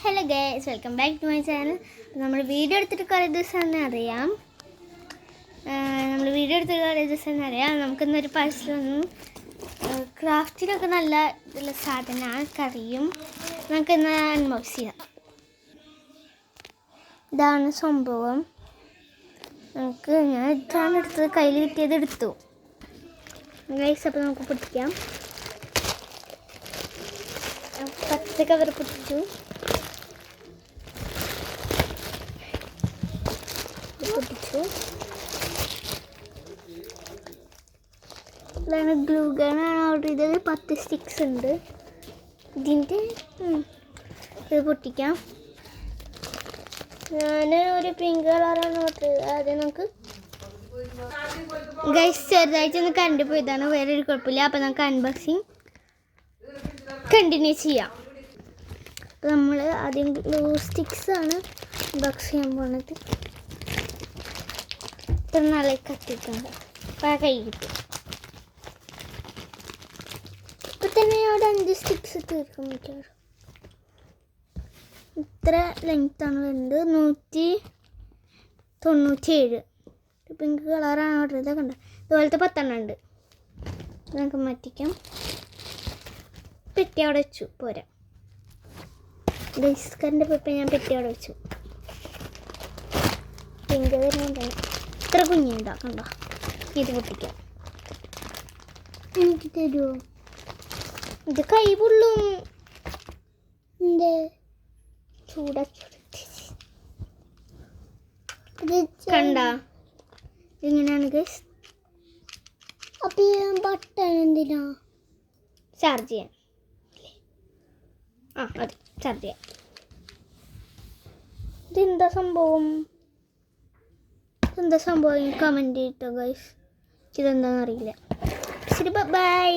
Hello guys, welcome back to my channel. നമ്മൾ video എടുത്തിട്ട് കുറേ ദിവസമെന്ന് അറിയാം. നമുക്കിന്നൊരു പാഴ്സലൊന്നും ക്രാഫ്റ്റിലൊക്കെ നല്ല ഇതുള്ള സാധനമാണ്, കറിയും. നമുക്കിന്ന് അൺബോക്സ് ചെയ്യാം. ഇതാണ് സംഭവം. ഞാൻ ഇതാണ് എടുത്തത്, കയ്യിൽ കിട്ടിയത് എടുത്തു ഗൈസ്. അപ്പോൾ നമുക്ക് പൊട്ടിക്കാം. പച്ച കവർ പൊട്ടിച്ചു. ഇതാണ് ഗ്ലൂ ഗണ്ണാണ് ഓർഡർ ചെയ്തത്. 10 സ്റ്റിക്സ് ഉണ്ട് ഇതിൻ്റെ. ഇത് പൊട്ടിക്കാം. ഞാൻ ഒരു പിങ്ക് കളറാണ് ഓർഡർ. ആദ്യം നമുക്ക് ഗൈസ് ചെറുതായിട്ടൊന്ന് കണ്ടുപോയതാണ്, വേറൊരു കുഴപ്പമില്ല. അപ്പോൾ നമുക്ക് അൺബോക്സിങ് കണ്ടിന്യൂ ചെയ്യാം. അപ്പോൾ നമ്മൾ ആദ്യം ഗ്ലൂ സ്റ്റിക്സ് ആണ് അൺബോക്സ് ചെയ്യാൻ പോകുന്നത്. ഇത്ര നാളെ കത്തിയിട്ടുണ്ട്, അപ്പോൾ ആ കൈ കിട്ടും. ഇപ്പം തന്നെ അവിടെ 5 സ്റ്റിക്സ് തീർക്കാൻ പറ്റും. ഇത്ര ലെങ്ത്താണ് വരുന്നത്, 197. പിങ്ക് കളറാണ് ഓർഡർ ചെയ്തത്. കണ്ട ഇതുപോലത്തെ 10 ഉണ്ട്. നമുക്ക് മാറ്റിക്കാം. പെട്ടി അവിടെ വെച്ചു, പോരാ. ഡൈസ്കറിൻ്റെ പെപ്പ ഞാൻ പെട്ടി അവിടെ വെച്ചു. പിങ്ക് വരുന്നുണ്ടായി, ഇത്ര കുഞ്ഞുണ്ടാക്കണ്ട. ഇത് പൊട്ടിക്കാം. എനിക്ക് തരുമോ? ഇത് കൈ പൊള്ളും. കണ്ട ഇങ്ങനെയാണ് ഗൈസ്. അപ്പം ബട്ടൺ എന്തിനാ? ചാർജ് ചെയ്യാൻ. അതെ, ചാർജ് ചെയ്യാം. ഇതെന്താ സംഭവം? കമൻറ്റ് ചെയ്തിട്ടോ ഗൈസ്. ഇതെന്താണെന്ന് അറിയില്ല. ശരി, ബൈ.